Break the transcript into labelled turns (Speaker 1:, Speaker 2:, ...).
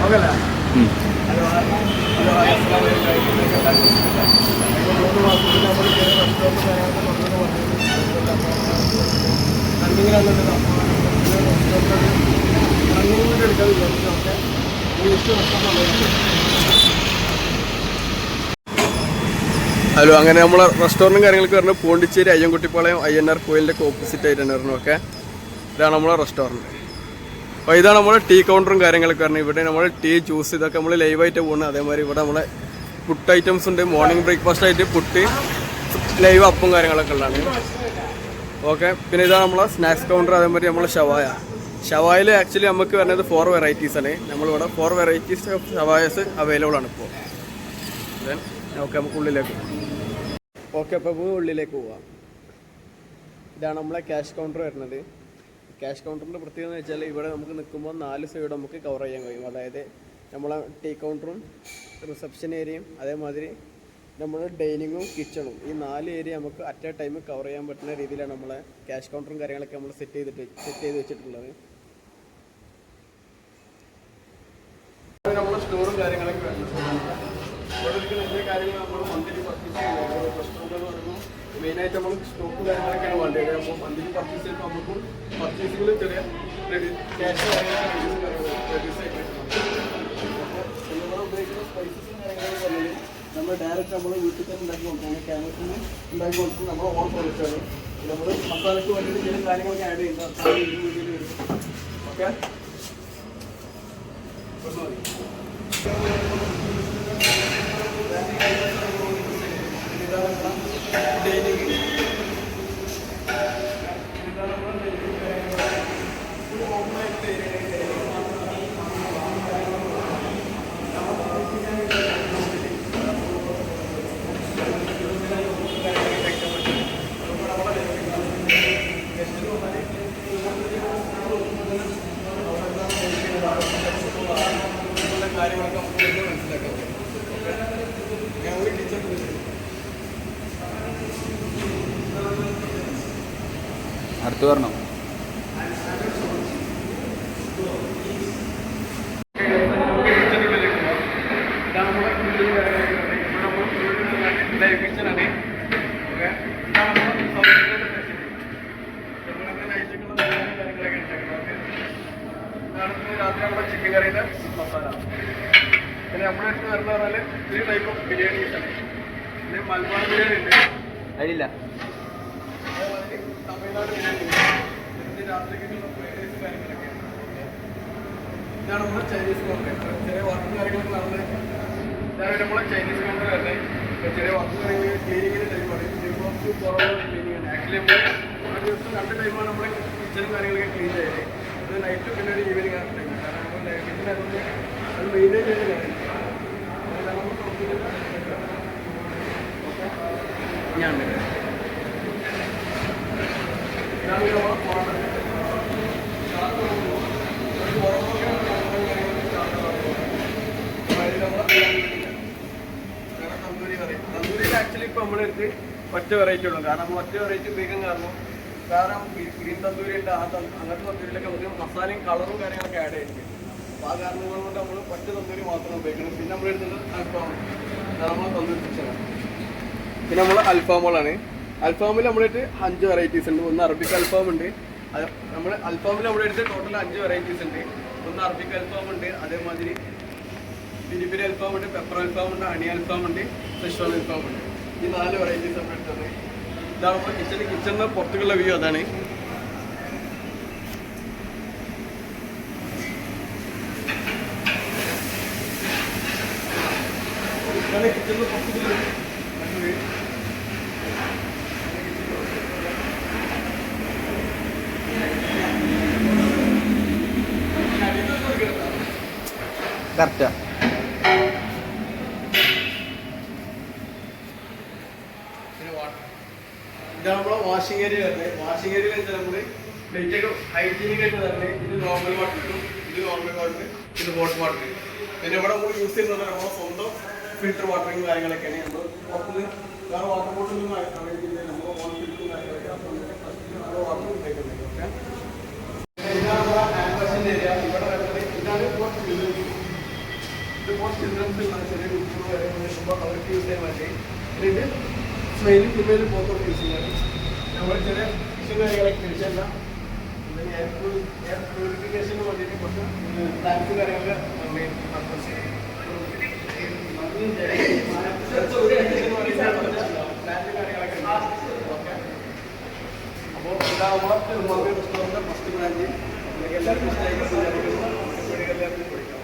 Speaker 1: Hello, അങ്ങനെ നമ്മളെ റെസ്റ്റോറൻറ്റും കാര്യങ്ങളൊക്കെ പറഞ്ഞാൽ പോണ്ടിച്ചേരി അയ്യൻകുട്ടിപ്പാളയം INR കോയിലിൻ്റെ ഓപ്പോസിറ്റ് ആയിട്ട് തന്നെ പറഞ്ഞു. ഓക്കെ, ഇതാണ് നമ്മളെ റെസ്റ്റോറൻറ്റ്. അപ്പോൾ ഇതാണ് നമ്മുടെ ടീ കൗണ്ടറും കാര്യങ്ങളൊക്കെ പറഞ്ഞാൽ ഇവിടെ നമ്മൾ ടീ, ജ്യൂസ് ഇതൊക്കെ നമ്മൾ ലൈവായിട്ട് പോകുന്നത്. അതേമാതിരി ഇവിടെ നമ്മളെ ഫുഡ് ഐറ്റംസ് ഉണ്ട്. മോർണിംഗ് ബ്രേക്ക്ഫാസ്റ്റ് ആയിട്ട് പുട്ട്, ലൈവ് അപ്പും കാര്യങ്ങളൊക്കെ ഉള്ളതാണ്. ഓക്കെ, പിന്നെ ഇതാണ് നമ്മളെ സ്നാക്സ് കൗണ്ടർ. അതേമാതിരി നമ്മളെ ഷവായിൽ ആക്ച്വലി നമുക്ക് വരുന്നത് 4 വെറൈറ്റീസാണ്. നമ്മളിവിടെ 4 വെറൈറ്റീസ് ഓഫ് ഷവായസ് അവൈലബിൾ ആണ് ഇപ്പോൾ. ഓക്കെ, നമുക്ക് ഉള്ളിലേക്ക് അപ്പോൾ ഉള്ളിലേക്ക് പോവാം. ഇതാണ് നമ്മളെ ക്യാഷ് കൗണ്ടർ വരുന്നത്. ക്യാഷ് കൗണ്ടറിൻ്റെ പ്രത്യേകത എന്ന് വെച്ചാൽ ഇവിടെ നമുക്ക് നിൽക്കുമ്പോൾ 4 സൈഡ് നമുക്ക് കവർ ചെയ്യാൻ കഴിയും. അതായത് നമ്മളെ ടീ കൗണ്ടറും റിസപ്ഷൻ ഏരിയയും അതേമാതിരി നമ്മുടെ ഡൈനിങ്ങും കിച്ചണും, ഈ 4 ഏരിയ നമുക്ക് അറ്റ് എ ടൈം കവർ ചെയ്യാൻ പറ്റുന്ന രീതിയിലാണ് നമ്മളെ ക്യാഷ് കൗണ്ടറും കാര്യങ്ങളൊക്കെ നമ്മൾ സെറ്റ് ചെയ്ത് വെച്ചിട്ടുള്ളത്. നമ്മളെ സ്റ്റോറും കാര്യങ്ങളൊക്കെ കാര്യങ്ങൾ നമ്മൾ മന്ത്ലി പർച്ചേസ് ചെയ്യുന്നത് റെസ്റ്റോറൻറ്റ് എന്ന് പറയുമ്പോൾ മെയിനായിട്ട് നമ്മൾ സ്റ്റോക്ക് കാര്യങ്ങളൊക്കെയാണ് വേണ്ടത്. അപ്പോൾ മന്ത്ലി പർച്ചേസ് ചെയ്യുമ്പോൾ നമുക്കും പർച്ചേസിങ്ങിൽ ചെറിയ ക്യാഷ് റെഡ്യൂസ് ആയിട്ട് അപ്പോൾ നമ്മൾ ഉപയോഗിക്കുന്ന സ്പൈസസും കാര്യങ്ങളൊക്കെ പറഞ്ഞാൽ നമ്മൾ ഡയറക്റ്റ് നമ്മൾ വീട്ടിൽ തന്നെ ഉണ്ടാക്കി കൊടുക്കുന്നത്, ക്യാമറയിൽ ഉണ്ടാക്കി കൊടുക്കുന്നത് നമ്മൾ ഓൺ സർവീസാണ്. നമ്മൾ മസാലയ്ക്ക് വേണ്ടിയിട്ട് ചില കാര്യങ്ങളൊക്കെ ആഡ് ചെയ്യുന്നത് വീട്ടിൽ വരും. ഓക്കെ, കാര്യങ്ങളൊക്കെ നമുക്ക് മനസ്സിലാക്കാം.
Speaker 2: അടുത്ത് വരണം.
Speaker 1: ചിക്കൻ കറിയുടെ മസാല. പിന്നെ നമ്മുടെ അടുത്ത് വരുന്ന പറഞ്ഞാൽ 3 ടൈപ്പ് ഓഫ് ബിരിയാണീസാണ്. പിന്നെ മലബാർ ബിരിയാണി ഉണ്ട്,
Speaker 2: അതില്ല
Speaker 1: അതേമാതിരി തമിഴ്നാട് ബിരിയാണി ഉണ്ട്, പിന്നെ രാത്രിക്കുള്ള ഫ്രൈഡ് റൈസ് കാര്യങ്ങളൊക്കെ. ഇതാണ് നമ്മുടെ ചൈനീസ് കൗണ്ടർ. ചെറിയ വർക്കും കാര്യങ്ങളൊക്കെ നടന്നത്. ഇതാണ് നമ്മളെ ചൈനീസ് കൗണ്ടർ വരുന്നത്. ചെറിയ വർക്കും കാര്യങ്ങൾ ക്ലീനിങ്ങിൻ്റെ ടൈമാണ്. കുറച്ച് കുറവുള്ള ക്ലീനിങ്ങാണ്. ആക്ച്വലി നമ്മൾ ഒരു ദിവസം 2 ടൈമാണ് നമ്മുടെ കിച്ചണും കാര്യങ്ങളൊക്കെ ക്ലീൻ ചെയ്തത്. ഇത് നൈറ്റും പിന്നെ ഒരു ഈവനിങ് ആണ് ടൈം. കാരണം നമ്മൾ കിച്ചൺ അതുകൊണ്ട് അത് മെയിൻറ്റെയിൻ ചെയ്യുന്ന കാര്യം ഞാൻ തന്തൂരിയിൽ ആക്ച്വലി ഇപ്പോൾ നമ്മുടെ അടുത്ത് ഒറ്റ വെറൈറ്റി ഉള്ളൂ. കാരണം ഒറ്റ വെറൈറ്റി ഉപയോഗിക്കാൻ കാരണം ഗ്രീൻ തന്തൂരി ഉണ്ട്. അങ്ങനത്തെ തന്തൂരിയിലൊക്കെ നമുക്ക് മസാലയും കളറും കാര്യങ്ങളൊക്കെ ആഡ് ചെയ്തിട്ടുണ്ട്. അപ്പോൾ ആ കാരണങ്ങൾ കൊണ്ട് നമ്മൾ ഒറ്റ തന്തൂരി മാത്രം ഉപയോഗിക്കണം. പിന്നെ നമ്മൾ എടുത്തത് അൽഫാം, നമ്മൾ തന്തൂരി ചിക്കനാണ്. പിന്നെ നമ്മൾ അൽഫാമുകളാണ്. അൽഫാമിൽ നമ്മളായിട്ട് 5 വെറൈറ്റീസ് ഉണ്ട്. ഒന്ന് അറബിക് അൽഫാം ഉണ്ട്. നമ്മൾ അൽഫാമിൽ നമ്മുടെ അടുത്ത് ടോട്ടൽ 5 വെറൈറ്റീസ് ഉണ്ട്. ഒന്ന് അറബിക് അൽഫാം ഉണ്ട്, അതേമാതിരി പിരി അൽഫാം ഉണ്ട്, പെപ്പർ അൽഫാം ഉണ്ട്, ഹണി അൽഫാം ഉണ്ട്, സെഷ്വാൻ അൽഫാം ഉണ്ട്. ഈ 4 വെറൈറ്റീസ് നമ്മൾ എടുത്തത്. ഇതാണ് നമ്മൾ കിച്ചണിൻ്റെ പുറത്തുള്ള വ്യൂ. അതാണ് കിച്ചണിൻ്റെ പുറത്തുള്ള വ്യൂ.
Speaker 2: കറക്റ്റാ.
Speaker 1: ഇതാണ് നമ്മളെ വാഷിംഗ് ഏരിയ വരുന്നത്. വാഷിംഗ് ഏരിയയിൽ വെച്ചാൽ നമ്മൾ പ്ലേറ്റൊക്കെ ഹൈജീനിക് ആയിട്ട് തന്നെ. ഇത് നോർമൽ വാട്ടർ കിട്ടും, ഇത് നോർമൽ വാട്ടർ, ഇത് ഹോട്ട് വാട്ടർ. പിന്നെ ഇവിടെ നമ്മൾ യൂസ് ചെയ്യുന്നത് നമ്മുടെ സ്വന്തം ഫിൽറ്റർ വാട്ടറിങ് കാര്യങ്ങളൊക്കെയാണ്. നമ്മൾ പുറത്തുനിന്ന് വേറെ വാട്ടർ ബോട്ടിലൊന്നും അറിയില്ല. നമ്മൾ ഓൺ ഫിൽറ്ററും കാര്യങ്ങളൊക്കെ വാട്ടർ ഉപയോഗിക്കുന്നത്. ഓക്കെ, ഇതാണ് നമ്മുടെ ഹാൻഡ് വാഷിൻ്റെ ഏരിയ. ഇവിടെ വരുന്നത് ഇതാണ് ഇപ്പോൾ ഇതിപ്പോൾ ചിൽഡ്രൻസ് ഉള്ള ചെറിയ കുട്ടികൾ വരുമ്പോൾ അവർക്ക് യൂസ് ചെയ്യാൻ വേണ്ടി ഇത് സ്മെയിലും ഫിമെയിലും പോത്തൊക്കെ യൂസ് ചെയ്യാൻ നമ്മൾ ചെറിയ ഫിഷും കാര്യങ്ങളൊക്കെ കഴിച്ചല്ല എയർ പ്യൂരിഫിക്കേഷന് വേണ്ടിയിട്ട് കുറച്ച് പ്ലാന്റ്സ് കാര്യങ്ങളൊക്കെ മെയിൻ പർപ്പസ് പ്ലാന്റ് കാര്യങ്ങളൊക്കെ ഓക്കെ. അപ്പോൾ ഇതാ നമ്മളെ റെസ്റ്റോറൻറ്റ് ഫസ്റ്റ് ബ്രാഞ്ച് എല്ലാവർക്കും ഇഷ്ടമായി എല്ലാവർക്കും പഠിക്കാം.